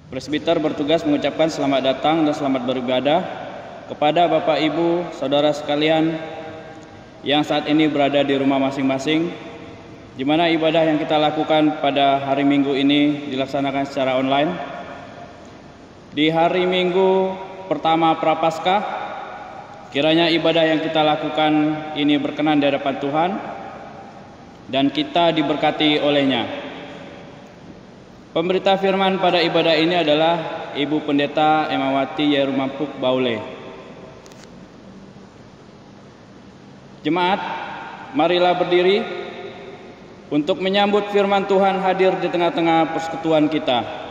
Presbiter bertugas mengucapkan selamat datang dan selamat beribadah kepada Bapak Ibu, Saudara sekalian yang saat ini berada di rumah masing-masing, di mana ibadah yang kita lakukan pada hari Minggu ini dilaksanakan secara online. Di hari Minggu pertama Prapaskah, kiranya ibadah yang kita lakukan ini berkenan di hadapan Tuhan dan kita diberkati olehnya. Pemberita firman pada ibadah ini adalah Ibu Pendeta Emawati Yerumampuk Baule. Jemaat, marilah berdiri untuk menyambut firman Tuhan hadir di tengah-tengah persekutuan kita.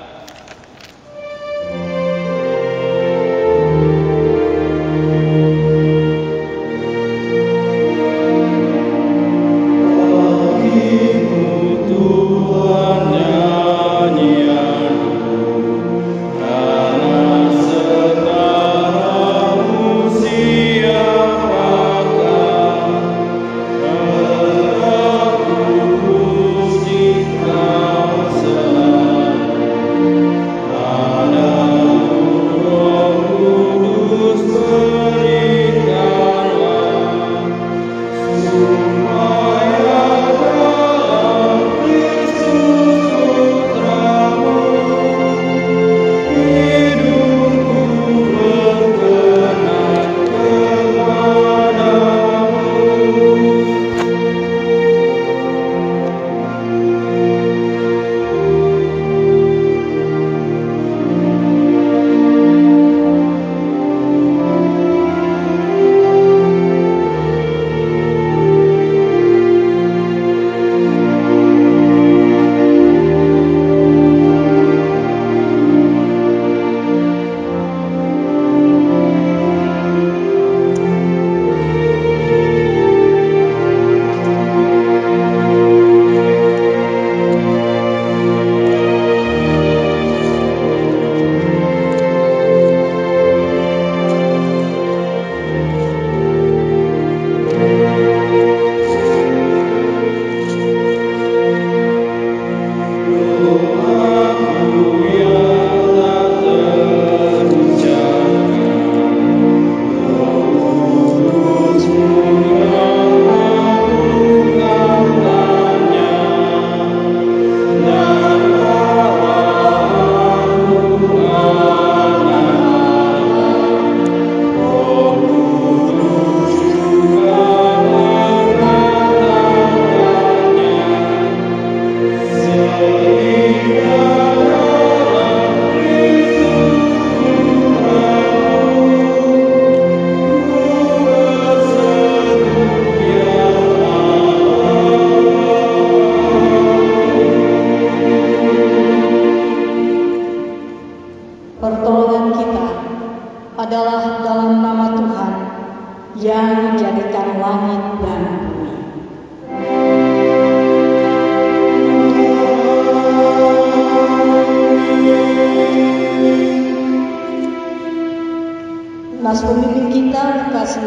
Nas pemimpin kita Lukas 6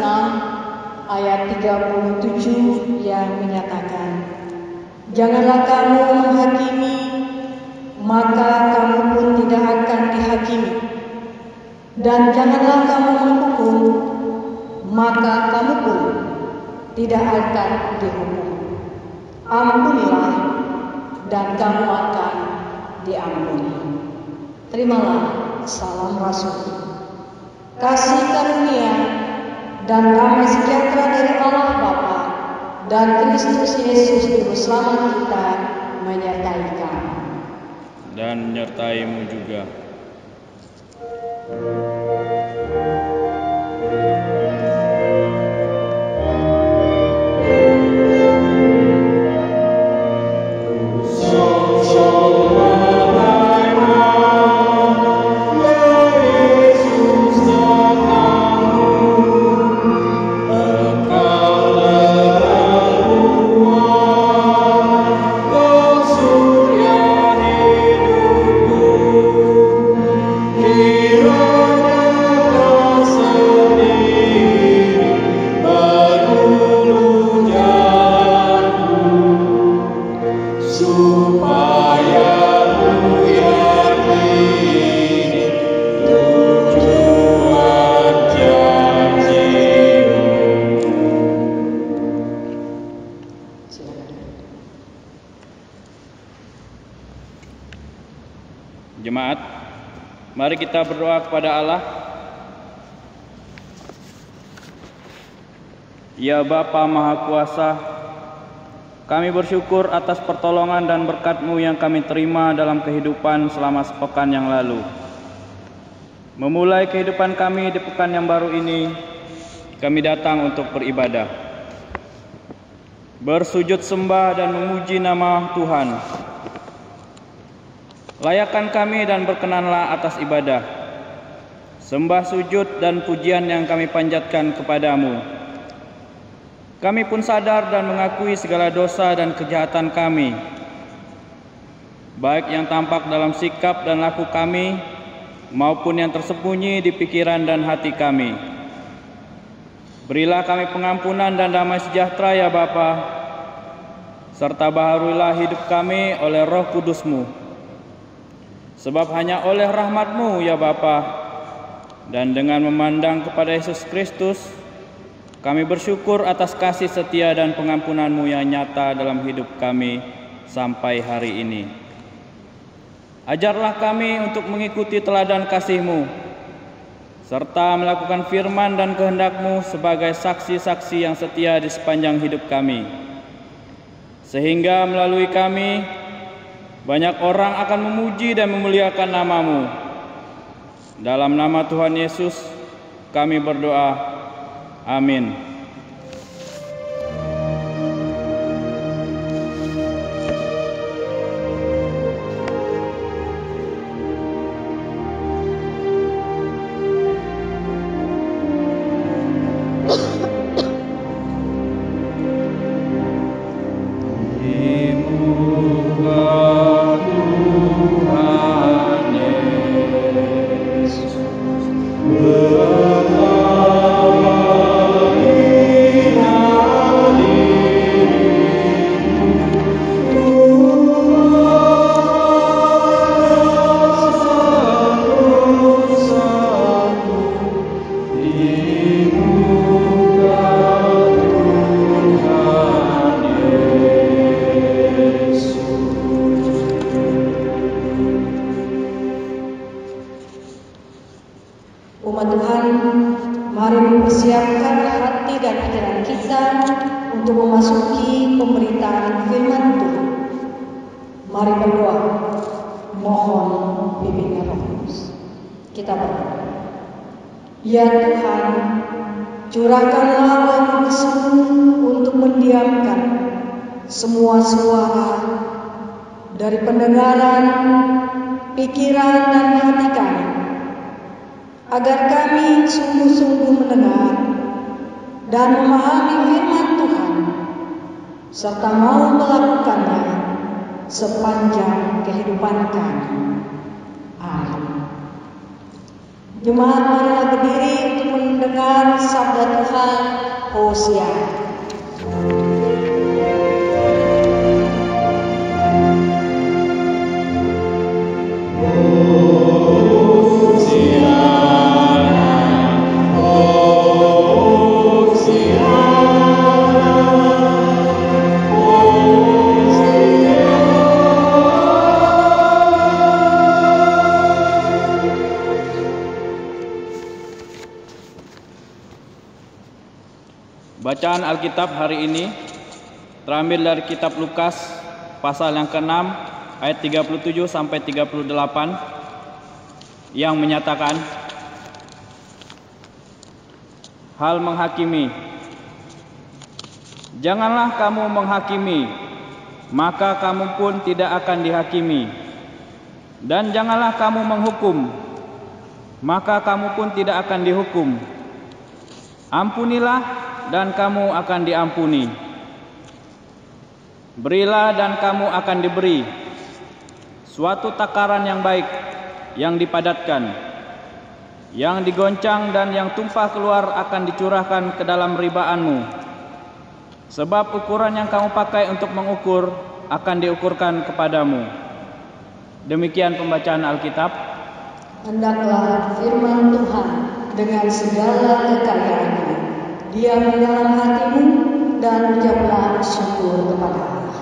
ayat 37 yang menyatakan, "Janganlah kamu menghakimi, maka kamu pun tidak akan dihakimi. Dan janganlah kamu menghukum, maka kamu pun tidak akan dihukum. Ampunilah, dan kamu akan diampuni." Terimalah salam Rasul. Kasih karunia dan damai sejahtera dari Allah Bapa dan Kristus Yesus Juru Selamat kita menyertai kamu. Dan menyertaimu juga. Hero Jemaat, mari kita berdoa kepada Allah. Ya Bapa Maha Kuasa, kami bersyukur atas pertolongan dan berkat-Mu yang kami terima dalam kehidupan selama sepekan yang lalu. Memulai kehidupan kami di pekan yang baru ini, kami datang untuk beribadah, bersujud sembah dan memuji nama Tuhan. Layakan kami dan berkenanlah atas ibadah, sembah sujud dan pujian yang kami panjatkan kepadamu. Kami pun sadar dan mengakui segala dosa dan kejahatan kami, baik yang tampak dalam sikap dan laku kami, maupun yang tersembunyi di pikiran dan hati kami. Berilah kami pengampunan dan damai sejahtera ya Bapa, serta baharuilah hidup kami oleh Roh Kudus-Mu. Sebab hanya oleh rahmat-Mu ya Bapa, dan dengan memandang kepada Yesus Kristus, kami bersyukur atas kasih setia dan pengampunan-Mu yang nyata dalam hidup kami sampai hari ini. Ajarlah kami untuk mengikuti teladan kasih-Mu, serta melakukan firman dan kehendak-Mu sebagai saksi-saksi yang setia di sepanjang hidup kami. Sehingga melalui kami, banyak orang akan memuji dan memuliakan nama-Mu. Dalam nama Tuhan Yesus, kami berdoa. Amin. Umat Tuhan, mari mempersiapkan hati dan pikiran kita untuk memasuki pemberitaan firman Tuhan. Mari berdoa, mohon bimbingan Roh Kudus. Kita berdoa. Ya Tuhan, curahkanlah Roh Kudus-Mu untuk mendiamkan semua suara dari pendengaran, pikiran dan hati kami, agar kami sungguh-sungguh mendengar dan memahami firman Tuhan, serta mau melakukannya sepanjang kehidupan kami. Amin. Jemaat, marilah berdiri untuk mendengar sabda Tuhan Hosea. Bacaan Alkitab hari ini terambil dari kitab Lukas pasal yang ke-6 ayat 37 sampai 38 yang menyatakan hal menghakimi. Janganlah kamu menghakimi, maka kamu pun tidak akan dihakimi. Dan janganlah kamu menghukum, maka kamu pun tidak akan dihukum. Ampunilah dan kamu akan diampuni. Berilah dan kamu akan diberi. Suatu takaran yang baik, yang dipadatkan, yang digoncang dan yang tumpah keluar akan dicurahkan ke dalam ribaanmu. Sebab ukuran yang kamu pakai untuk mengukur akan diukurkan kepadamu. Demikian pembacaan Alkitab. Hendaklah firman Tuhan dengan segala kekayaannya diam dalam hatimu, dan ucaplah syukur kepada Allah.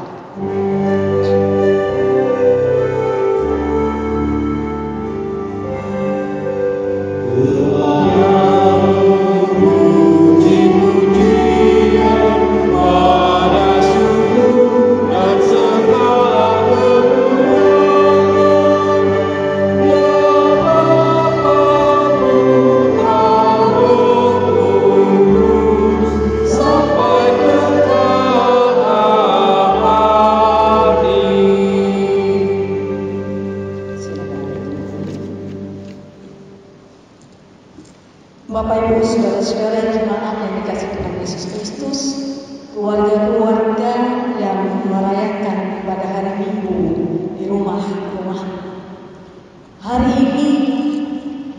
Bapak Ibu, saudara-saudara jemaat yang dikasihi Tuhan Yesus Kristus, keluarga-keluarga yang merayakan ibadah hari Minggu di rumah-rumah. Hari ini,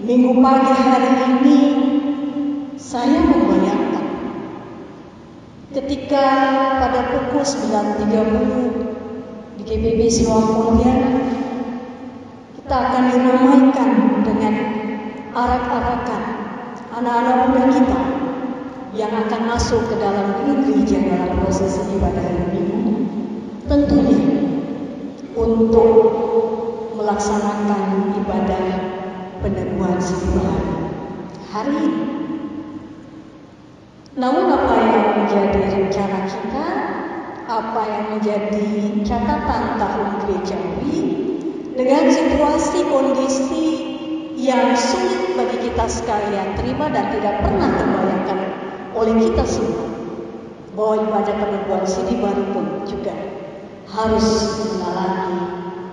Minggu pagi hari ini, saya membayangkan ketika pada pukul 9.30 di GBB Siloam Pontianak, kita akan diramaikan dengan arak-arakan anak-anak muda kita yang akan masuk ke dalam gereja dalam proses ibadah hari Minggu, tentunya untuk melaksanakan ibadah peneguhan setiap hari ini. Namun apa yang menjadi rencana kita, apa yang menjadi catatan tahun gerejawi dengan situasi kondisi yang sulit bagi kita sekalian terima dan tidak pernah terbayangkan oleh kita semua, bahwa ibadah peneguhan sini baru pun juga harus mengalami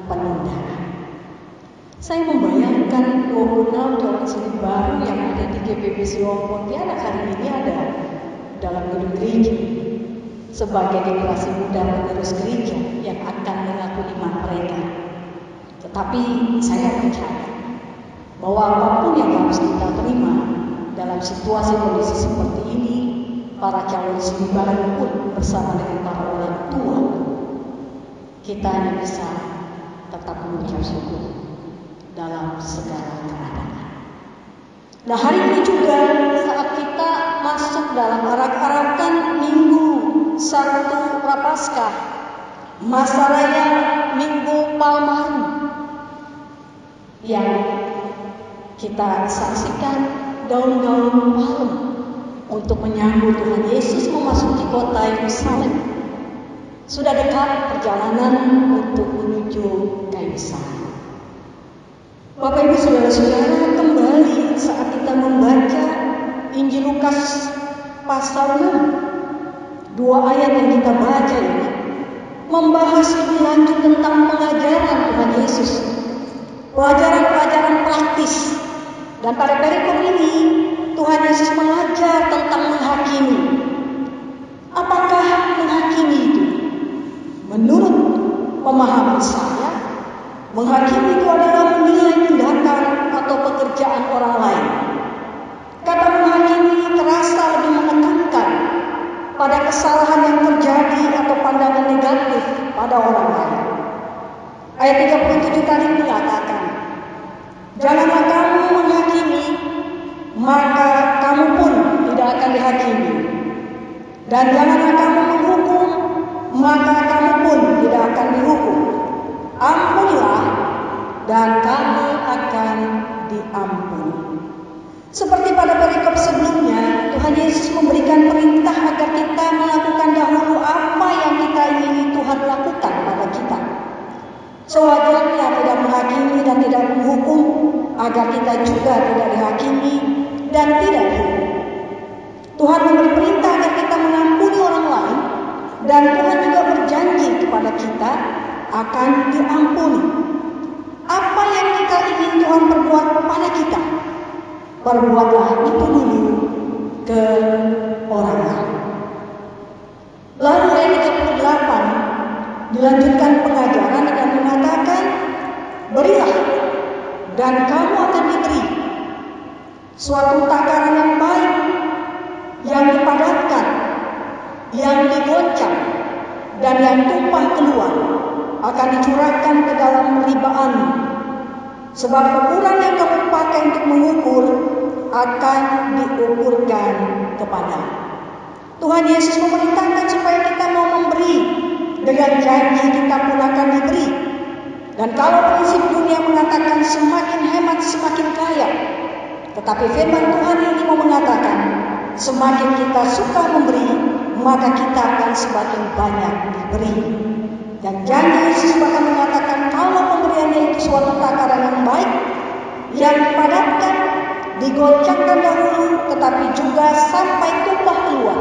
penundaan. Saya membayangkan 26 orang sini baru yang ada di GBB Siloam Pontianak hari ini ada dalam gedung gereja sebagai generasi muda penerus gereja yang akan mengaku iman mereka. Tetapi saya percaya bahwa apapun yang harus kita terima dalam situasi kondisi seperti ini, para calon sini baru pun bersama dengan para orang tua, kita hanya bisa tetap mengucap syukur dalam segala keadaan. Nah, hari ini juga saat kita masuk dalam arak-arakan Minggu 1 Prapaskah, masa raya Minggu Palmarum, yang kita saksikan daun-daun palem untuk menyambut Tuhan Yesus memasuki kota Yerusalem. Sudah dekat perjalanan untuk menuju kayu salib. Bapak Ibu saudara-saudara, kembali saat kita membaca Injil Lukas pasal 6, 2 ayat yang kita baca ini membahas lebih lanjut tentang pengajaran Tuhan Yesus, pelajaran-pelajaran praktis. Dan pada perikop ini Tuhan Yesus mengajar tentang menghakimi. Apakah menghakimi itu? Menurut pemahaman saya, menghakimi itu adalah menilai tindakan atau pekerjaan orang lain. Kata menghakimi terasa lebih menekankan pada kesalahan yang terjadi atau pandangan negatif pada orang lain. Ayat 37 tadi mengatakan, janganlah kamu menghakimi, maka kamu pun tidak akan dihakimi. Dan janganlah kamu menghukum, maka kamu pun tidak akan dihukum. Ampunilah, dan kamu akan diampuni. Seperti pada perikop sebelumnya, Tuhan Yesus memberikan perintah agar kita melakukan dahulu apa yang kita ingini Tuhan lakukan pada kita. Sewajarnya tidak menghakimi dan tidak menghukum, agar kita juga tidak dihakimi dan tidak dihukum. Tuhan memberi perintah agar kita mengampuni orang lain, dan Tuhan juga berjanji kepada kita akan diampuni. Apa yang kita ingin Tuhan perbuat pada kita, perbuatlah itu dulu ke orang lain. Lalu ayat 38 dilanjutkan pengajaran dengan mengatakan, berilah dan kamu akan diberi. Suatu takaran yang baik, yang dipadatkan, yang digoncang, dan yang tumpah keluar akan dicurahkan ke dalam ribaanmu. Sebab ukuran yang kamu pakai untuk mengukur akan diukurkan kepadamu. Tuhan Yesus memerintahkan supaya kita mau memberi, dengan janji kita pun akan diberi. Dan kalau prinsip dunia mengatakan semakin hemat semakin kaya, tetapi firman Tuhan ini mau mengatakan semakin kita suka memberi, maka kita akan semakin banyak diberi. Dan janji Yesus bahkan mengatakan kalau pemberiannya itu suatu takaran yang baik, yang dipadatkan, digoncangkan dahulu, tetapi juga sampai tumpah keluar.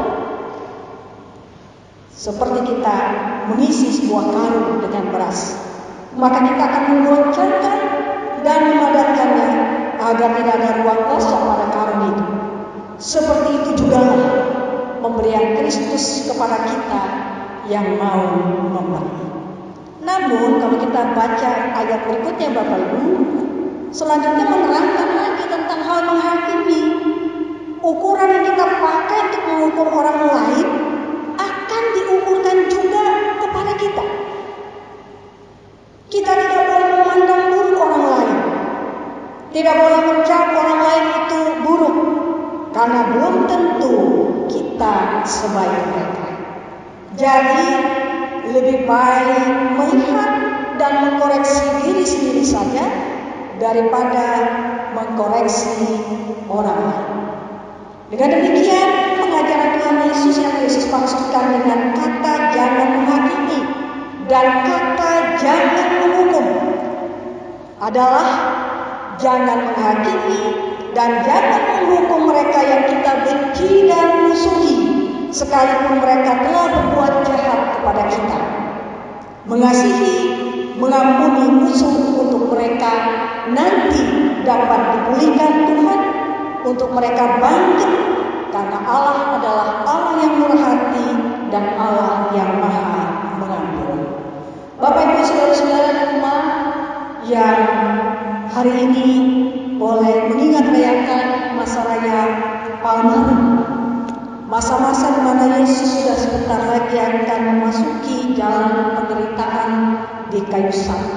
Seperti kita mengisi sebuah karung dengan beras, maka kita akan menggoncangkan dan memadatkannya agar tidak ada ruang kosong pada karung itu. seperti itu juga pemberian Kristus kepada kita yang mau memberi. Namun kalau kita baca ayat berikutnya Bapak Ibu, selanjutnya menerangkan lagi tentang hal menghakimi. Ukuran yang kita pakai untuk mengukur orang lain akan diukurkan juga kepada kita. Kita tidak boleh memandang buruk orang lain. Tidak boleh mencap orang lain itu buruk, karena belum tentu kita sebaik mereka. Jadi lebih baik melihat dan mengkoreksi diri sendiri saja daripada mengkoreksi orang lain. Dengan demikian, pengajaran Tuhan Yesus yang Yesus maksudkan dengan kata jangan menghakimi dan kata jangan menghukum adalah jangan menghakimi dan jangan menghukum mereka yang kita benci dan musuhi, sekalipun mereka telah berbuat jahat kepada kita. Mengasihi, mengampuni musuh untuk mereka nanti dapat dipulihkan Tuhan, untuk mereka bangkit, karena Allah adalah Allah yang murah hati dan Allah yang maha mengampuni. Bapak Ibu saudara-saudara di rumah yang hari ini boleh mengingat rayakan masa raya Palma, masa-masa di mana Yesus sudah sebentar lagi akan memasuki jalan penderitaan di kayu salib.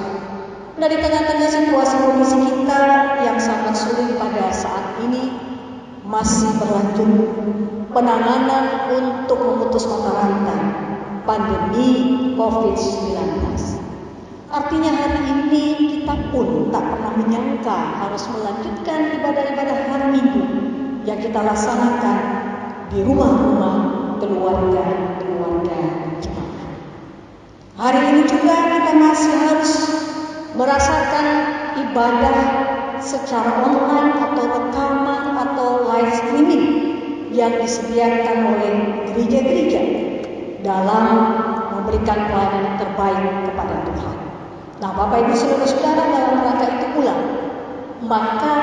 Nah, di tengah-tengah situasi kondisi kita yang sangat sulit pada saat ini, masih berlanjut penanganan untuk memutus mata rantai pandemi COVID-19. Artinya hari ini kita pun tak pernah menyangka harus melanjutkan ibadah-ibadah hari Minggu yang kita laksanakan di rumah-rumah keluarga-keluarga jemaat. Hari ini juga kita masih harus merasakan ibadah secara online atau rekaman atau live streaming yang disediakan oleh gereja-gereja dalam memberikan pelayanan yang terbaik kepada Tuhan. Nah, Bapak Ibu saudara-saudara, dalam rangka itu pula maka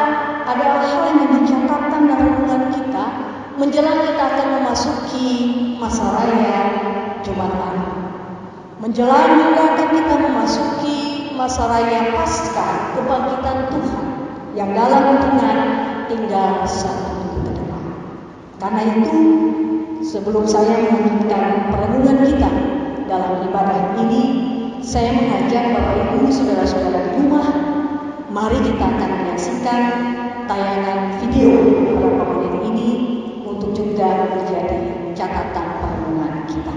ada hal yang dicatatkan dalam hubungan kita menjelang kita akan memasuki masa raya Jumat Agung. Menjelang juga akan kita memasuki masa raya Paskah kebangkitan Tuhan yang dalam hitungan tinggal 1 minggu ke depan. Karena itu, sebelum saya melanjutkan perenungan kita dalam ibadah ini, saya mengajak Bapak Ibu saudara-saudara di rumah, mari kita akan menyaksikan tayangan video beberapa menit ini untuk juga menjadi catatan perenungan kita.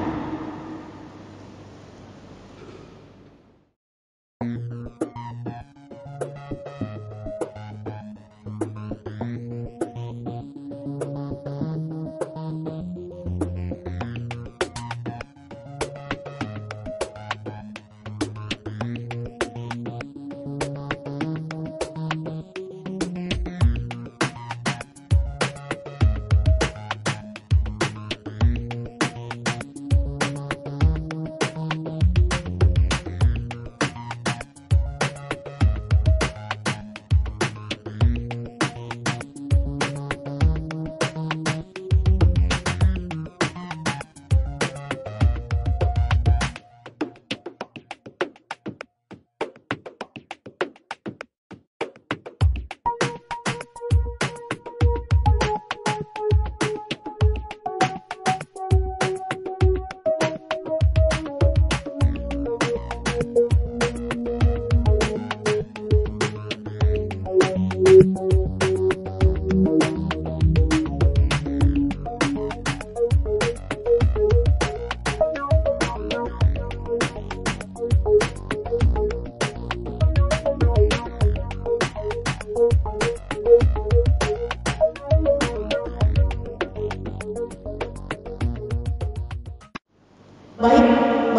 Baik,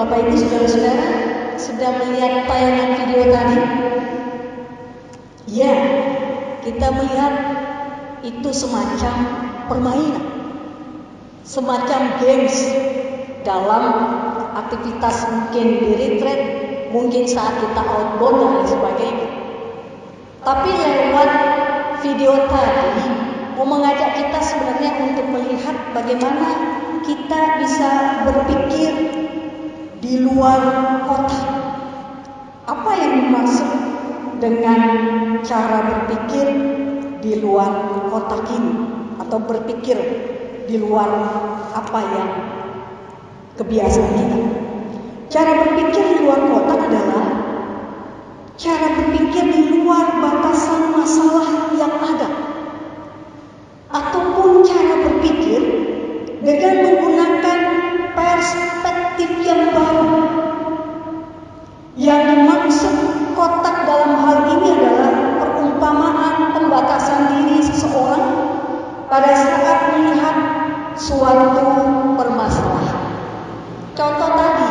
Bapak Ibu saudara-saudara, sudah melihat tayangan video tadi? Ya, kita melihat itu semacam permainan, semacam games dalam aktivitas mungkin di retreat, mungkin saat kita outbound dan lain sebagainya. Tapi lewat video tadi, mau mengajak kita sebenarnya untuk melihat bagaimana kita bisa berpikir di luar kotak. Apa yang dimaksud dengan cara berpikir di luar kotak ini, atau berpikir di luar apa yang kebiasaan kita? Cara berpikir di luar kotak adalah cara berpikir di luar batasan masalah yang ada, ataupun cara berpikir dengan menggunakan perspektif yang baru. Yang dimaksud kotak dalam hal ini adalah perumpamaan pembatasan diri seseorang pada saat melihat suatu permasalahan. Contoh tadi,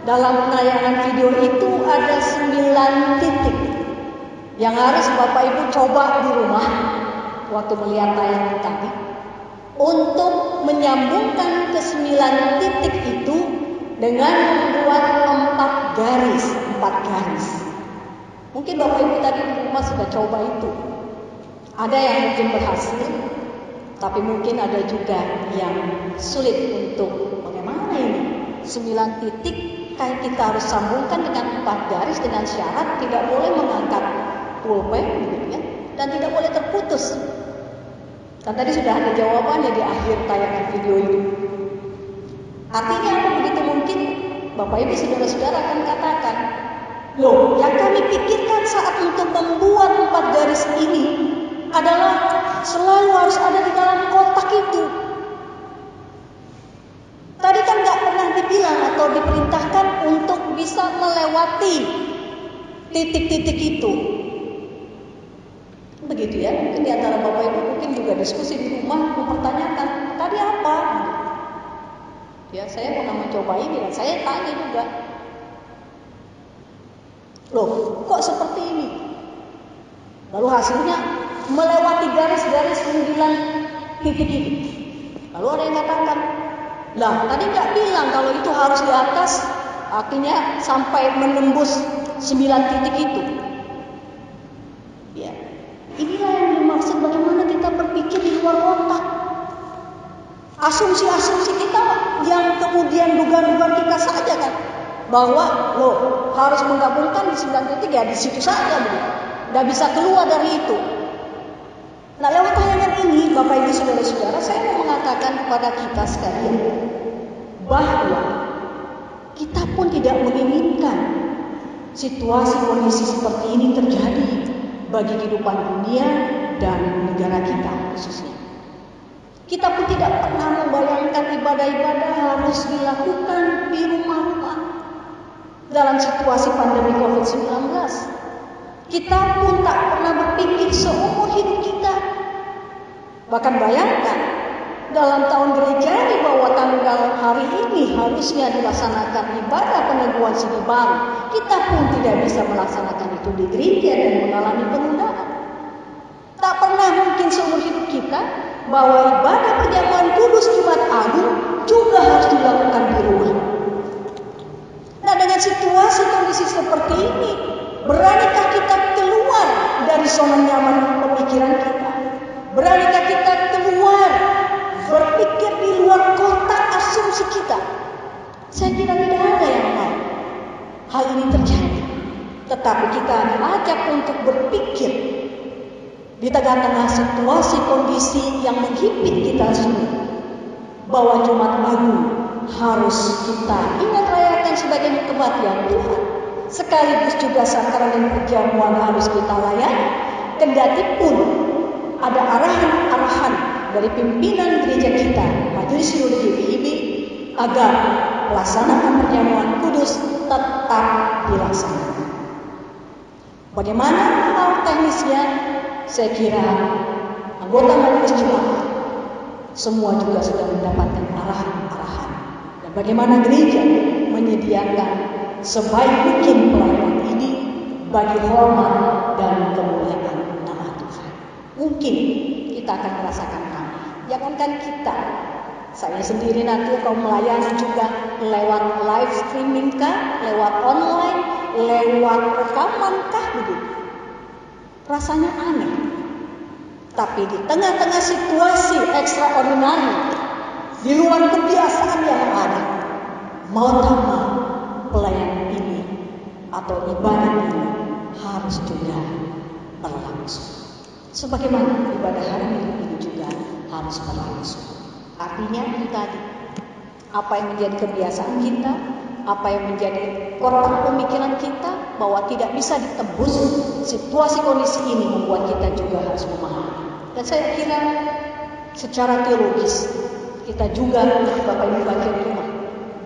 dalam penayangan video itu ada 9 titik yang harus Bapak Ibu coba di rumah waktu melihat tayangan tadi, untuk menyambungkan ke 9 titik itu dengan membuat 4 garis. Mungkin Bapak Ibu tadi di rumah sudah coba itu. Ada yang mungkin berhasil, tapi mungkin ada juga yang sulit untuk bagaimana ini 9 titik kayak kita harus sambungkan dengan 4 garis dengan syarat tidak boleh mengangkat pulpen ya, dan tidak boleh terputus. Dan tadi sudah ada jawabannya di akhir tayangan video itu. Artinya apa? Begitu mungkin Bapak Ibu saudara-saudara akan katakan, loh, yang kami pikirkan saat untuk membuat 4 garis ini adalah selalu harus ada di dalam kotak itu. Tadi kan nggak pernah dibilang atau diperintahkan untuk bisa melewati titik-titik itu. Begitu ya, mungkin di antara Bapak Ibu mungkin juga diskusi di rumah mempertanyakan, tadi apa? Ya, saya pernah mencoba ini dan saya tanya juga, loh, kok seperti ini? Lalu hasilnya melewati garis-garis 9 titik itu. Lalu ada yang katakan, lah tadi nggak bilang kalau itu harus di atas, artinya sampai menembus 9 titik itu. Ya, inilah yang dimaksud bagaimana kita berpikir di luar kotak. Asumsi-asumsi kita yang kemudian dugaan-dugaan kita saja kan, bahwa loh harus menggabungkan di 9 titik ya di situ saja, nggak bisa keluar dari itu. Nah, lewat tayangan ini Bapak Ibu saudara-saudara, saya mau mengatakan kepada kita sekalian bahwa kita pun tidak menginginkan situasi kondisi seperti ini terjadi bagi kehidupan dunia dan negara kita khususnya. Kita pun tidak pernah membayangkan ibadah-ibadah harus dilakukan di rumah-rumah dalam situasi pandemi COVID-19. Kita pun tak pernah berpikir seumur hidup kita. Bahkan bayangkan, dalam tahun gereja bahwa tanggal hari ini harusnya dilaksanakan ibadah peneguhan sini baru. Kita pun tidak bisa melaksanakan itu di gereja dan mengalami penundaan. Tak pernah mungkin seumur hidup kita bahwa ibadah perjamuan kudus Jumat Agung juga harus dilakukan di rumah. Nah, dengan situasi kondisi seperti ini, beranikah kita keluar dari zona nyaman pemikiran kita? Beranikah kita keluar berpikir di luar kotak asumsi kita? Saya kira tidak ada yang mau hal ini terjadi. Tetapi kita diajak untuk berpikir di tengah-tengah situasi kondisi yang menghimpit kita semua, bahwa Jumat Agung harus kita ingat rayakan sebagai kematian Tuhan, sekaligus juga sakramen perjamuan harus kita layani. Kendati pun ada arahan-arahan dari pimpinan gereja kita, Majelis Sinode GBIB, agar pelaksanaan perjamuan kudus tetap dilaksanakan. Bagaimana hal teknisnya? Saya kira anggota majelis jemaat semua juga sudah mendapatkan arahan-arahan, dan bagaimana gereja menyediakan sebaik mungkin pelayanan ini bagi hormat dan kemuliaan nama Tuhan. Mungkin kita akan merasakan hal. Jangankan kita, saya sendiri nanti kalau melayani juga lewat live streaming kah, lewat online, lewat rekaman kah begitu. Rasanya aneh. Tapi di tengah-tengah situasi ekstraordinari, di luar kebiasaan yang ada, mau tak mau pelayanan ini atau ibadah ini harus juga berlangsung. Sebagaimana ibadah hari Minggu ini juga harus berlangsung. Artinya itu tadi, apa yang menjadi kebiasaan kita, apa yang menjadi kotak pemikiran kita bahwa tidak bisa ditembus, situasi kondisi ini membuat kita juga harus memahami. Dan saya kira secara teologis kita juga Bapak Ibu bagian rumah,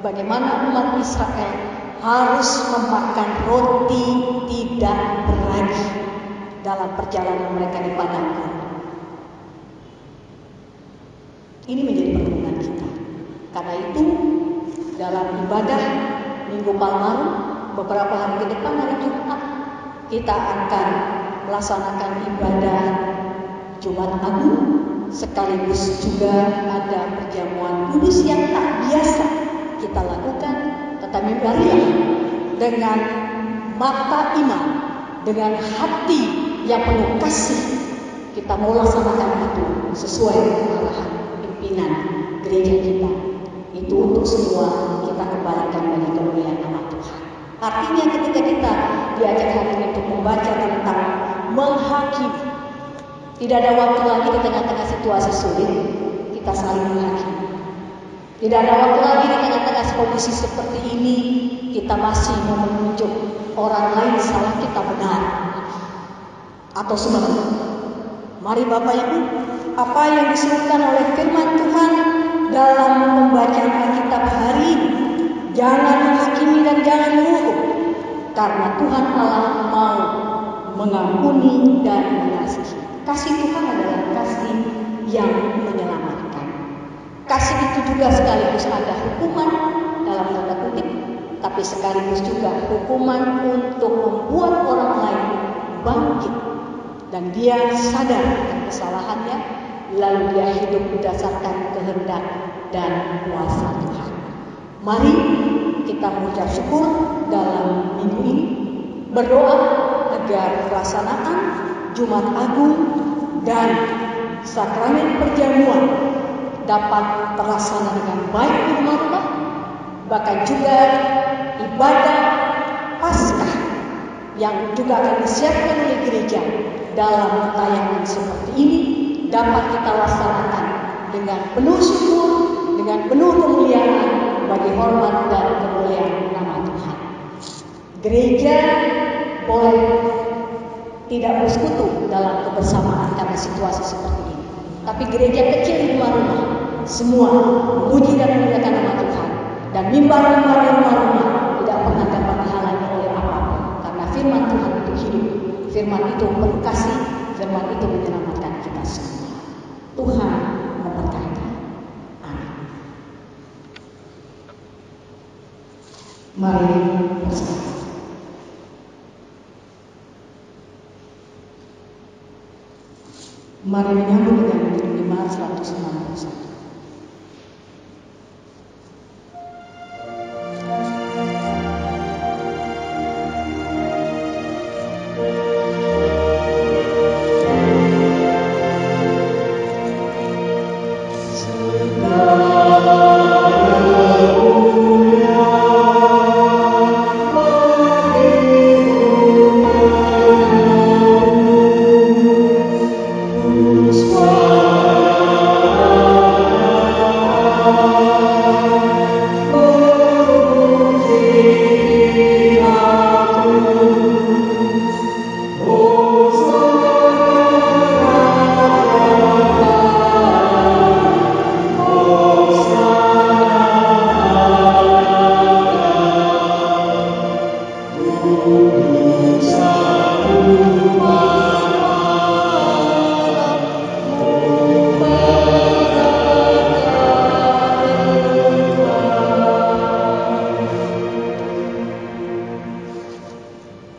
bagaimana umat Israel harus memakan roti tidak beragi dalam perjalanan mereka di padang gurun. Ini menjadi perhubungan kita. Karena itu dalam ibadah Minggu Palmarum beberapa hari ke depan, hari Jumat, kita akan melaksanakan ibadah Jumat Agung, sekaligus juga ada perjamuan kudus yang tak biasa kita lakukan. Tetapi marilah dengan mata iman, dengan hati yang penuh kasih, kita mau laksanakan itu sesuai dengan arahan pimpinan gereja kita. Itu untuk semua kita kembalikan bagi kemuliaan nama Tuhan. Artinya ketika kita diajak hari ini untuk membaca tentang menghakimi, tidak ada waktu lagi di tengah-tengah situasi sulit kita saling menghakimi. Tidak ada waktu lagi di tengah-tengah kondisi seperti ini kita masih mau menunjuk orang lain salah, kita benar, atau sebaliknya. Mari Bapak Ibu, apa yang disebutkan oleh firman Tuhan dalam pembacaan Alkitab hari ini, jangan menghakimi dan jangan menghukum, karena Tuhan Allah mau mengampuni dan mengasihi. Kasih Tuhan adalah kasih yang menyelamatkan. Kasih itu juga sekaligus ada hukuman dalam tanda kutip, tapi sekaligus juga hukuman untuk membuat orang lain bangkit dan dia sadar akan kesalahannya, lalu dia hidup berdasarkan kehendak dan kuasa Tuhan. Mari kita mengucap syukur dalam minggu ini, berdoa agar pelaksanaan Jumat Agung dan sakramen perjamuan dapat terlaksana dengan baik di rumah-rumah, bahkan juga ibadah Paskah yang juga akan disiapkan oleh gereja dalam tayangan seperti ini dapat kita laksanakan dengan penuh syukur, dengan penuh kemuliaan bagi hormat dan kemuliaan nama Tuhan. Gereja boleh tidak bersekutu dalam kebersamaan karena situasi seperti ini, tapi gereja kecil di rumah-rumah semua memuji dan memuliakan nama Tuhan, dan mimbar-mimbar di rumah-rumah tidak pernah dapat dihalangi oleh apapun, karena firman Tuhan itu hidup, firman itu penuh kasih, firman itu menyelamatkan kita semua. Tuhan memberkati. Amin. Mari bersama. Mari menyambut dengan Mimbar 191.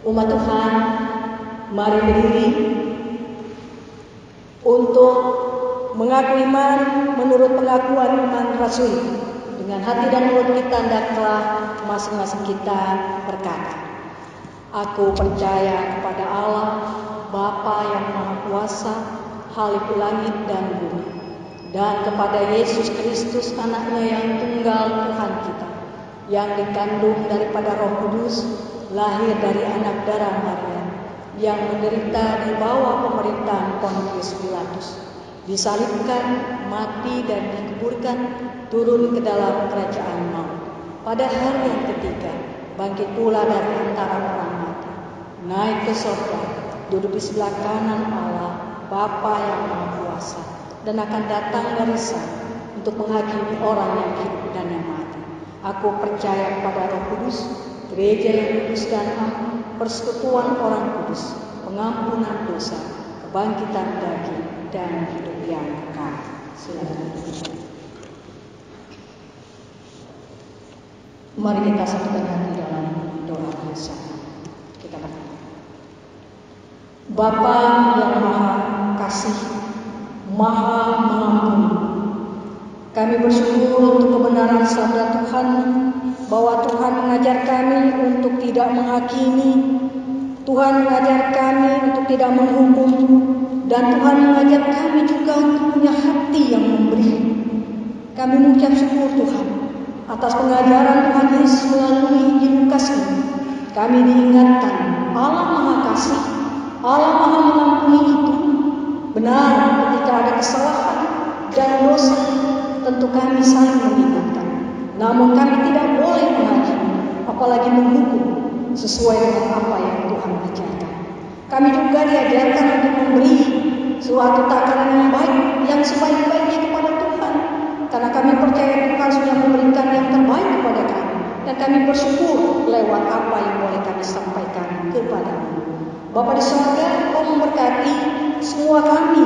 Umat Tuhan, mari berdiri untuk mengaku iman menurut pengakuan iman Rasul. Dengan hati dan mulut kita hendaklah masing-masing kita berkata, aku percaya kepada Allah, Bapa yang Maha Kuasa, Khalik langit dan bumi, dan kepada Yesus Kristus anaknya yang tunggal Tuhan kita, yang dikandung daripada Roh Kudus, lahir dari anak darah Maria, yang menderita di bawah pemerintahan Pontius Pilatus, disalibkan, mati dan dikuburkan, turun ke dalam kerajaan maut. Pada hari yang ketiga, bangkit pula dari antara orang mati, naik ke surga, duduk di sebelah kanan Allah, Bapa yang Maha Kuasa, dan akan datang dari sana untuk menghakimi orang yang hidup dan yang mati. Aku percaya kepada Roh Kudus, gereja yang kudus dan am, persekutuan orang kudus, pengampunan dosa, kebangkitan daging, dan hidup yang kekal. Silakan. Mari kita satukan hati dalam doa bersama. Kita berdoa. Bapa yang Maha Kasih, Maha Mengampuni, kami bersyukur untuk kebenaran sabda Tuhan, bahwa Tuhan mengajar kami untuk tidak menghakimi, Tuhan mengajar kami untuk tidak menghukum, dan Tuhan mengajar kami juga untuk punya hati yang memberi. Kami mengucap syukur Tuhan atas pengajaran Tuhan Yesus melalui Injil Lukas ini. Kami diingatkan Allah Maha Kasih, Allah Maha Mengampuni itu benar ketika ada kesalahan dan dosa. Tentu kami saling mengingatkan, namun kami tidak boleh menghakimi, apalagi menghukum sesuai dengan apa yang Tuhan ajarkan. Kami juga diajarkan untuk memberi suatu takaran yang baik, yang sebaik-baiknya kepada Tuhan, karena kami percaya Tuhan sudah memberikan yang terbaik kepada kami, dan kami bersyukur lewat apa yang boleh kami sampaikan kepada-Mu. Bapa di surga, Kau memberkati semua kami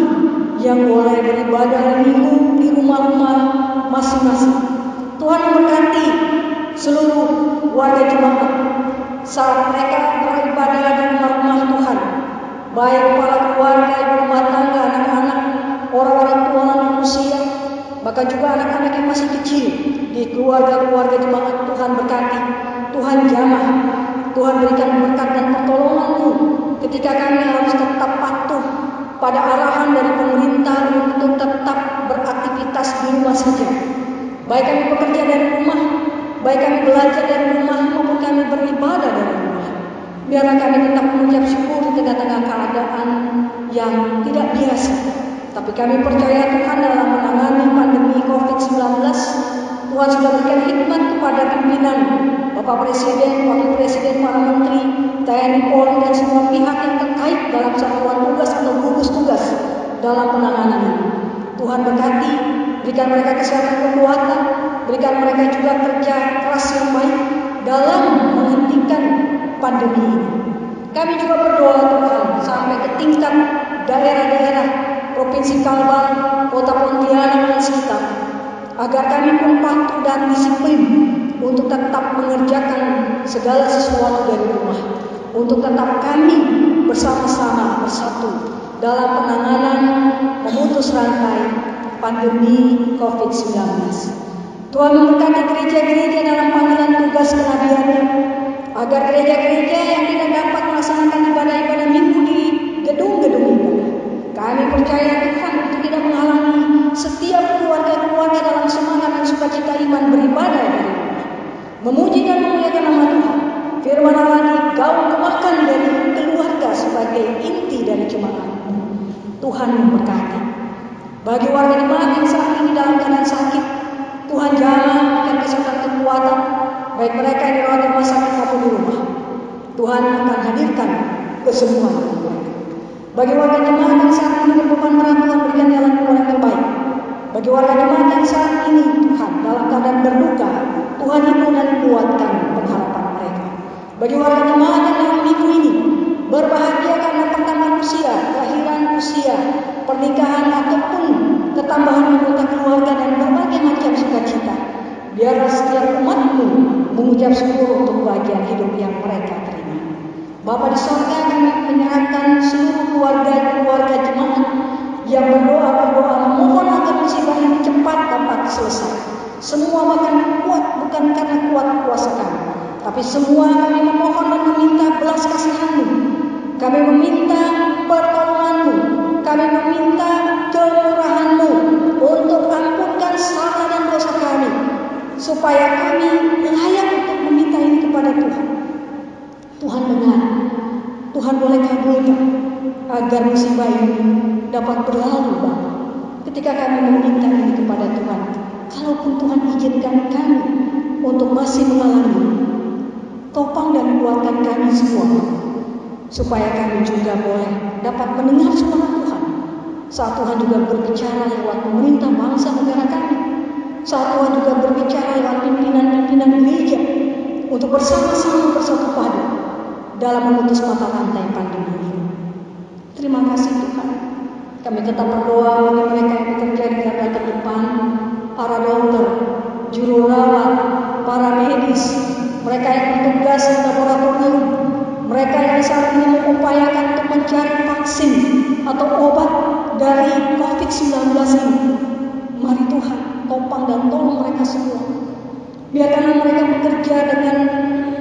yang boleh beribadah minggu di rumah-rumah masing-masing. Tuhan memberkati seluruh warga jemaat saat mereka beribadah di rumah-rumah Tuhan, baik kepala keluarga, ibu rumah tangga, anak-anak, orang-orang tua lanjut usia, bahkan juga anak-anak yang masih kecil di keluarga-keluarga jemaat. Tuhan berkati, Tuhan jamah, Tuhan berikan berkat dan pertolongan-Mu ketika kami harus tetap patuh pada arahan dari pemerintah untuk tetap beraktivitas di rumah saja. Baik kami bekerja dari rumah, baik kami belajar dari rumah, maupun kami beribadah dari rumah. Biarlah kami tetap mengucap syukur di tengah-tengah keadaan yang tidak biasa. Tapi kami percaya Tuhan dalam menangani pandemi COVID-19. Tuhan sudah berikan hikmat kepada pimpinan, Bapak Presiden, Wakil Presiden, para Menteri, TNI, Polri, dan semua pihak yang terkait dalam satuan tugas atau gugus tugas dalam penanganan ini. Tuhan berkati, berikan mereka kesehatan kekuatan, berikan mereka juga kerja keras yang baik dalam menghentikan pandemi ini. Kami juga berdoa Tuhan sampai ke tingkat daerah-daerah, Provinsi Kalbar, Kota Pontianak, dan sekitar, agar kami pun patuh dan disiplin untuk tetap mengerjakan segala sesuatu dari rumah, untuk tetap kami bersama-sama bersatu dalam penanganan memutus rantai pandemi COVID-19. Tuhan memberkati gereja-gereja dalam panggilan tugas kenabiannya, agar gereja-gereja yang tidak dapat melaksanakan ibadah-ibadah minggu di gedung-gedung ibadah, kami percaya Tuhan itu tidak menghalangi setiap keluarga-keluarga dalam semangat dan sukacita iman beribadah dari rumah, memuji dan memuliakan nama Tuhan. Firman Allah digaungkan dari keluarga sebagai inti dari jemaat. Tuhan memberkati. Bagi warga jemaat yang saat ini dalam keadaan sakit, Tuhan jamah berikan kesehatan kekuatan, baik mereka yang dirawat di rumah sakit maupun di rumah. Tuhan akan hadirkan kesembuhan mereka. Bagi warga jemaat yang saat ini berbeban berat, Tuhan berikan jalan keluar yang terbaik. Bagi warga jemaat yang saat ini Tuhan dalam keadaan berduka, Tuhan hibur dan kuatkan pengharapan mereka. Bagi warga jemaat yang dalam minggu ini berbahagia karena pertambahan usia, kelahiran usia, pernikahan ataupun ketambahan anggota keluarga dan berbagai macam sukacita, biarlah setiap umat-Mu mengucap syukur untuk bagian hidup yang mereka terima. Bapa di surga, kami menyerahkan seluruh keluarga jemaat yang berdoa memohon agar musibah ini cepat dapat selesai. Semua bahkan kuat bukan karena kuat kuasa kami, tapi semua kami memohon dan meminta belas kasihan-Mu. Kami meminta pertolongan-Mu. Kami meminta kemurahan-Mu untuk ampunkan salah dan dosa kami, supaya kami layak untuk meminta ini kepada Tuhan. Tuhan dengar, Tuhan boleh kabulkan agar musibah ini dapat berlalu, Bapa. Ketika kami meminta ini kepada Tuhan, kalaupun Tuhan izinkan kami untuk masih mengalami, topang dan kuatkan kami semua, supaya kami juga boleh dapat mendengar suara Tuhan saat Tuhan juga berbicara lewat pemerintah bangsa negara kami, saat Tuhan juga berbicara lewat pimpinan-pimpinan gereja untuk bersama-sama bersatu padu dalam memutus mata rantai pandemi ini. Terima kasih Tuhan. Kami tetap berdoa bagi mereka yang bekerja di garda terdepan, para dokter, juru rawat, para medis, mereka yang bertugas di laboratorium, mereka yang saat ini mengupayakan untuk mencari vaksin atau obat dari COVID-19 ini. Mari Tuhan, topang dan tolong mereka semua. Biarkanlah mereka bekerja dengan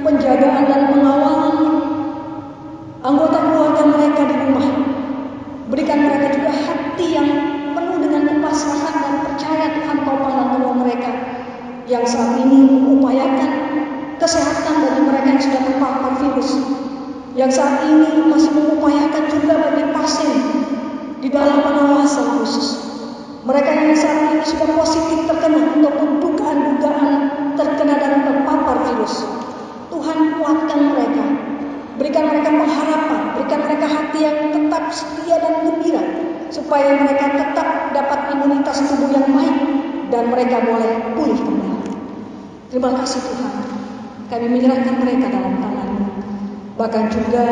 penjagaan dan pengawalan anggota keluarga mereka di rumah. Berikan mereka juga hati yang penuh dengan kepasrahan dan percaya Tuhan, topang dan tolong mereka yang saat ini mengupayakan kesehatan bagi mereka yang sudah terpapar virus, yang saat ini masih mengupayakan juga bagi pasien di dalam pengawasan khusus, mereka yang saat ini sudah positif terkena ataupun dugaan-dugaan terkena dan terpapar virus. Tuhan, kuatkan mereka, berikan mereka pengharapan, berikan mereka hati yang tetap setia dan gembira, supaya mereka tetap dapat imunitas tubuh yang baik dan mereka boleh pulih kembali. Terima kasih Tuhan, kami menyerahkan mereka dalam tangan-Mu, bahkan juga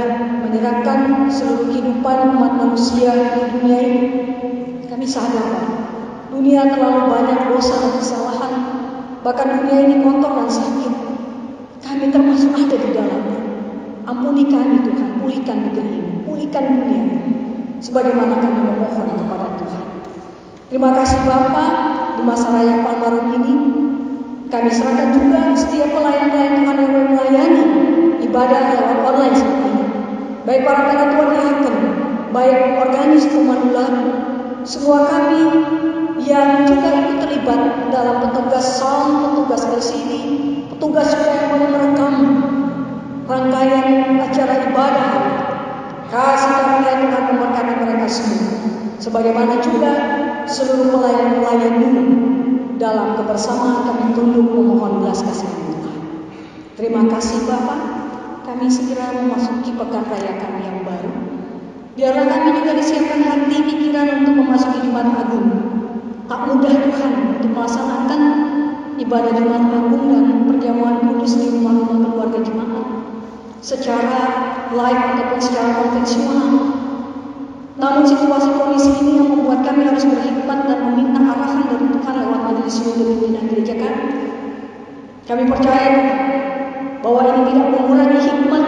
menyerahkan seluruh kehidupan umat manusia di dunia ini. Kami sadar dunia terlalu banyak dosa dan kesalahan, bahkan dunia ini kotor dan sakit. Kami termasuk ada di dalamnya. Ampuni kami Tuhan, pulihkan negeri ini, pulihkan dunia ini, sebagaimana kami memohon kepada Tuhan. Terima kasih Bapa, di masa raya Palmarum ini kami serahkan juga setiap pelayan-pelayan Tuhan yang melayani ibadah lewat online saat ini, baik para penatuan diaken, baik organis pemandulan, semua kami yang juga ikut terlibat dalam petugas sound, petugas LCD, petugas juga yang merekam rangkaian acara ibadah. Kasih karunia Tuhan memberkati mereka semua, sebagaimana juga seluruh pelayan-pelayan-Mu. Dalam kebersamaan kami tunduk memohon belas kasihan Tuhan. Terima kasih Bapa, kami segera memasuki pekan raya kami yang baru. Biarlah kami juga disiapkan hati pikiran untuk memasuki Jumat Agung. Tak mudah Tuhan untuk melaksanakan ibadah Jumat Agung dan perjamuan kudus di rumah-rumah keluarga jemaat secara live ataupun secara konvensional. Namun situasi kondisi ini yang membuat kami harus berhikmat dan meminta arahan dari Tuhan lewat majelis sinode pimpinan gereja kami. Kami percaya bahwa ini tidak mengurangi hikmat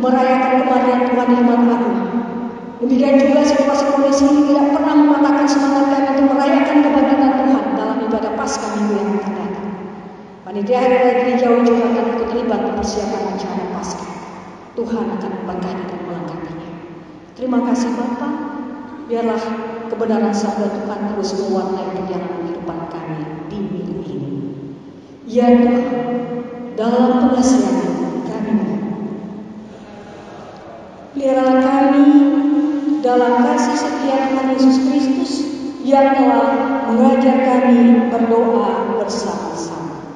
merayakan kematian Tuhan di Jumat Agung. Demikian juga situasi kondisi ini tidak pernah mematahkan semangat kami untuk merayakan kebangkitan Tuhan dalam ibadah Paskah minggu yang akan datang. Panitia Hari Raya Gereja juga akan ikut terlibat di persiapan acara Paskah. Tuhan akan memberkati dan melengkapinya. Terima kasih Bapa, biarlah kebenaran sabda Tuhan terus mewarnai perjalanan kehidupan kami di minggu ini. Ya Tuhan, dalam pengasihan kami, peliharalah kami dalam kasih setia Tuhan Yesus Kristus yang telah mengajar kami berdoa bersama-sama.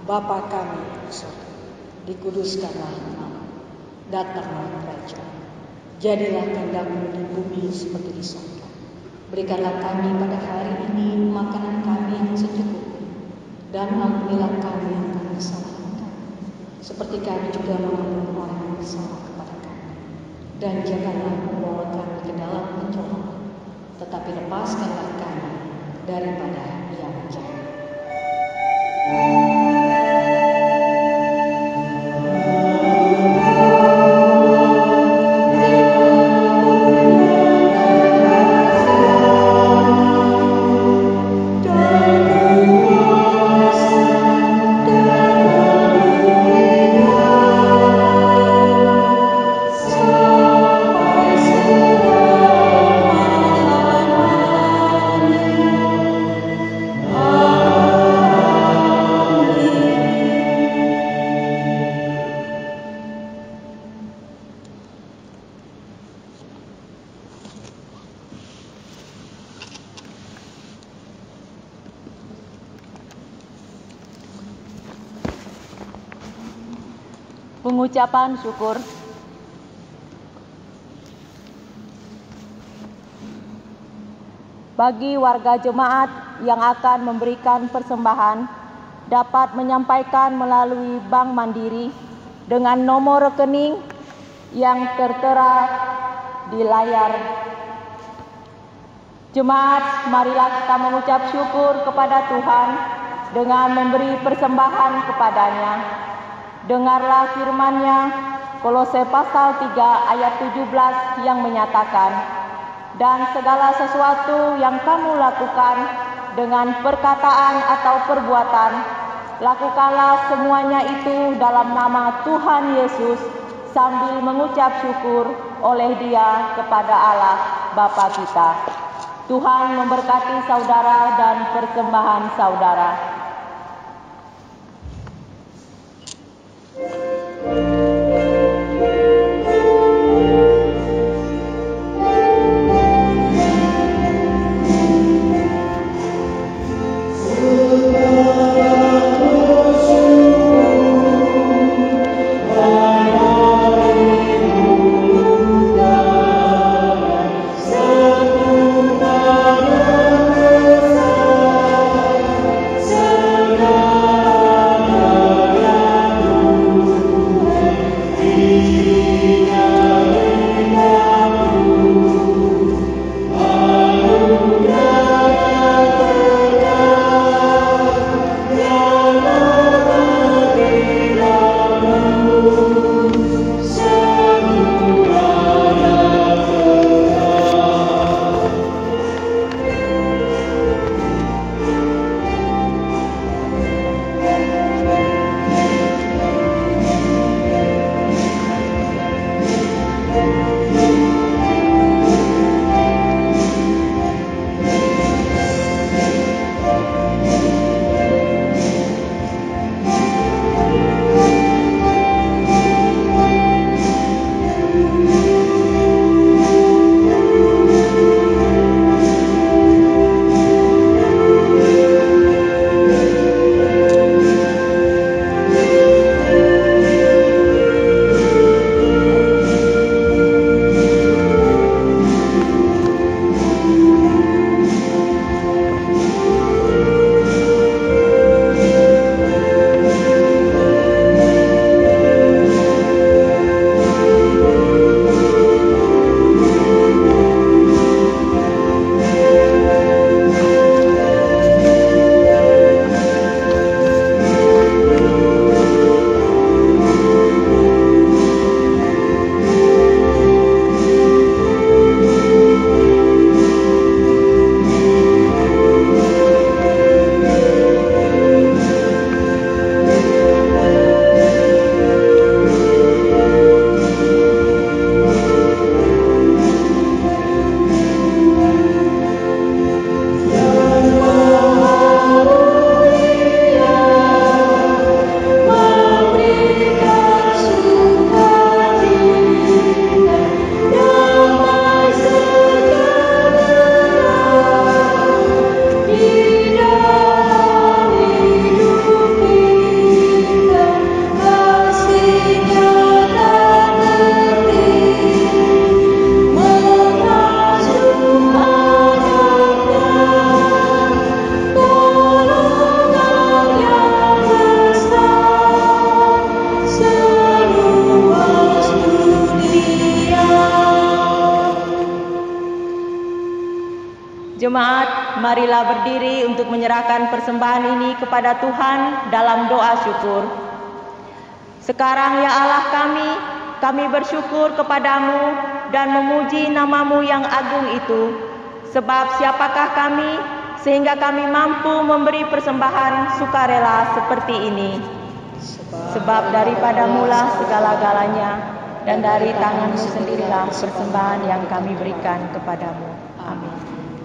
Bapa kami di surga, dikuduskanlah namamu, datanglah kerajaan. Jadilah kehendak-Mu di bumi seperti di surga. Berikanlah kami pada hari ini makanan kami yang secukupnya, dan ampunilah kami akan kesalahan kami, seperti kami juga mengampuni orang yang bersalah kepada kami. Dan janganlah membawa kami ke dalam pencobaan, tetapi lepaskanlah kami daripada yang jahat. Pengucapan syukur. Bagi warga jemaat yang akan memberikan persembahan, dapat menyampaikan melalui Bank Mandiri dengan nomor rekening yang tertera di layar. Jemaat, marilah kita mengucap syukur kepada Tuhan dengan memberi persembahan kepadanya. Dengarlah firman-Nya, Kolose pasal 3 ayat 17 yang menyatakan, "Dan segala sesuatu yang kamu lakukan dengan perkataan atau perbuatan, lakukanlah semuanya itu dalam nama Tuhan Yesus sambil mengucap syukur oleh Dia kepada Allah Bapa kita." Tuhan memberkati saudara dan persembahan saudara. Jemaat, marilah berdiri untuk menyerahkan persembahan ini kepada Tuhan dalam doa syukur. Sekarang ya Allah kami bersyukur kepadamu dan memuji nama-Mu yang agung itu. Sebab siapakah kami sehingga kami mampu memberi persembahan sukarela seperti ini. Sebab daripada-Mulah segala-galanya dan dari tangan-Mu sendirilah persembahan yang kami berikan kepadamu. Amin.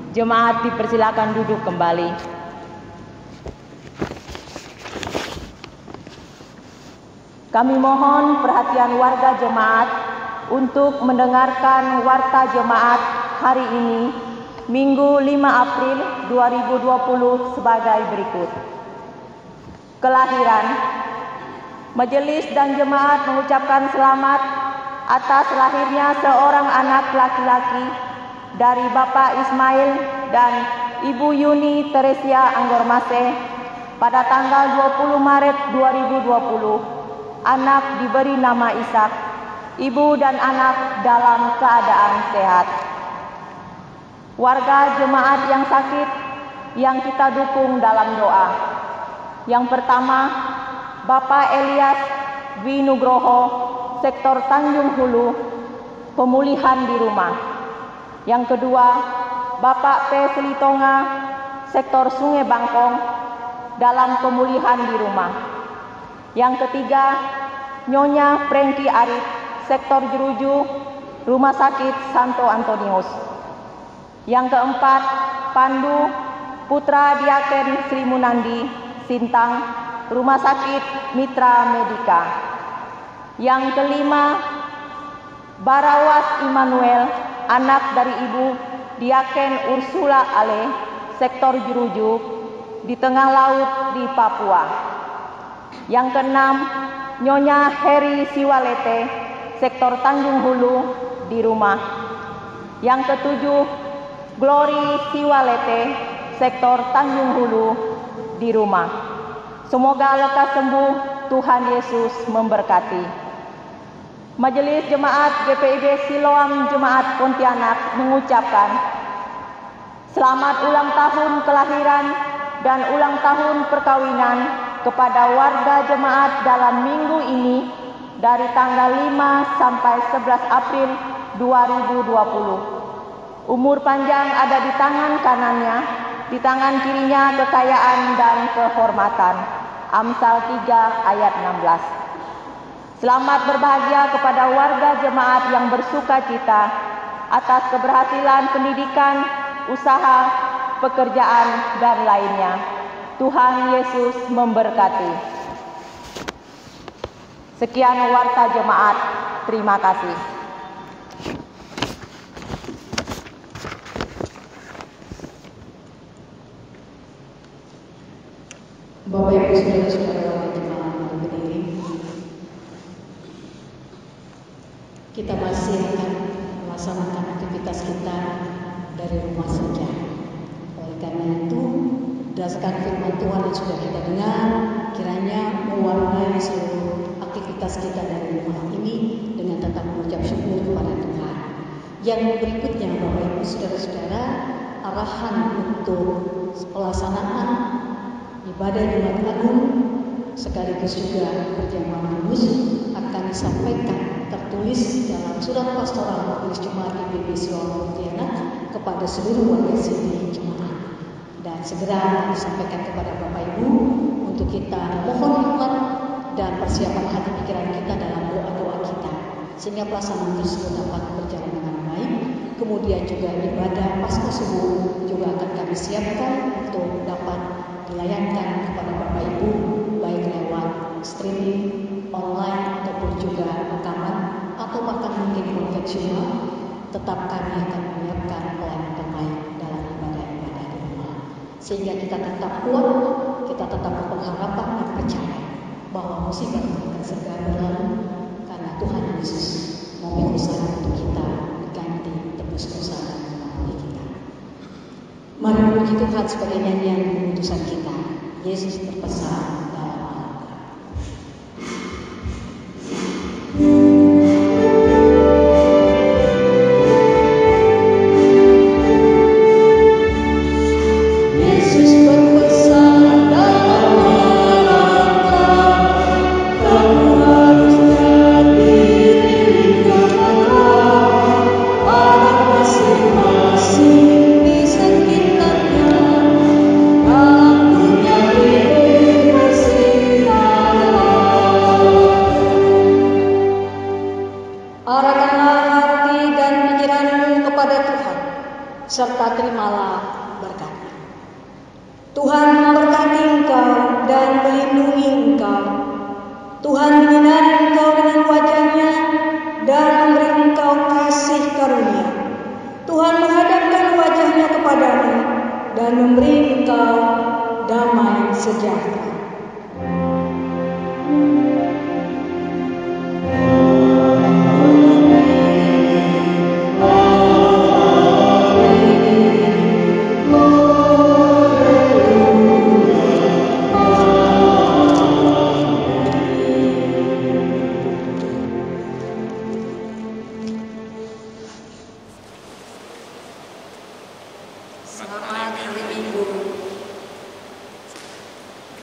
Jemaat dipersilakan duduk kembali. Kami mohon perhatian warga jemaat untuk mendengarkan warta jemaat hari ini, Minggu 5 April 2020 sebagai berikut. Kelahiran: Majelis dan jemaat mengucapkan selamat atas lahirnya seorang anak laki-laki dari Bapak Ismail dan Ibu Yuni Teresia Anggormase pada tanggal 20 Maret 2020. Anak diberi nama Ishak, ibu dan anak dalam keadaan sehat. Warga jemaat yang sakit yang kita dukung dalam doa. Yang pertama, Bapak Elias Dwi Nugroho, sektor Tanjung Hulu, pemulihan di rumah. Yang kedua, Bapak P. Selitonga, sektor Sungai Bangkong, dalam pemulihan di rumah. Yang ketiga, Nyonya Prengki Arif, sektor Jeruju, Rumah Sakit Santo Antonius. Yang keempat, Pandu Putra Diaken Sri Munandi, Sintang, Rumah Sakit Mitra Medika. Yang kelima, Barawas Immanuel, anak dari Ibu Diaken Ursula Ale, sektor Jeruju, di tengah laut di Papua. Yang keenam, Nyonya Heri Siwalete, sektor Tanjung Hulu, di rumah. Yang ketujuh, Glory Siwalete, sektor Tanjung Hulu, di rumah. Semoga lekas sembuh, Tuhan Yesus memberkati. Majelis Jemaat GPIB Siloam Jemaat Pontianak mengucapkan selamat ulang tahun kelahiran dan ulang tahun perkawinan kepada warga jemaat dalam minggu ini dari tanggal 5 sampai 11 April 2020. Umur panjang ada di tangan kanannya, di tangan kirinya kekayaan dan kehormatan. Amsal 3 ayat 16. Selamat berbahagia kepada warga jemaat yang bersuka cita atas keberhasilan pendidikan, usaha, pekerjaan, dan lainnya. Tuhan Yesus memberkati. Sekian warta jemaat. Terima kasih. Bapak Ibu saudara-saudara jemaat yang berdiri, kita masih akan melaksanakan aktivitas kita dari rumah saja. Oleh karena itu, berdasarkan firman Tuhan yang sudah kita dengar, kiranya mewarnai seluruh aktivitas kita dari rumah ini dengan tetap mengucap syukur kepada Tuhan. Yang berikutnya, Bapak Ibu saudara-saudara, arahan untuk pelaksanaan ibadah Jumat Agung sekaligus juga perjamuan kudus akan disampaikan tertulis dalam surat pastoral Majelis Jemaat GPIB Siloam Pontianak kepada seluruh warga sini jemaat, dan segera disampaikan kepada Bapak Ibu untuk kita mohon hikmat dan persiapan hati pikiran kita dalam doa-doa kita sehingga pelaksanaan tersebut dapat berjalan dengan baik. Kemudian juga ibadah pasca subuh juga akan kami siapkan untuk dapat dilayangkan kepada Bapak Ibu baik lewat streaming online ataupun juga rekaman atau bahkan mungkin konvensional. Tetap kami akan menyiapkan pelayanan terbaik dalam ibadah-ibadah di rumah sehingga kita tetap kuat, kita tetap berpengharapan dan percaya bahwa musibah akan segera berlalu karena Tuhan Yesus mau berusaha untuk kita ganti tebus dosa dan mengampuni kita. Mari memuji Tuhan sebagai nyanyian pengutusan kita. Yesus berpesan dalam Al-Quran. Yesus berpesan dalam Al-Quran, kamu harus jadi anak masing-masing di sekitarnya. Arahkanlah hati dan pikiranmu kepada Tuhan, serta terimalah berkat-Nya. Tuhan memberkati engkau dan melindungi engkau. Tuhan menyinari engkau dengan wajah-Nya dan memberi engkau kasih karunia. Tuhan menghadapkan wajah-Nya kepadamu dan memberi engkau damai sejahtera.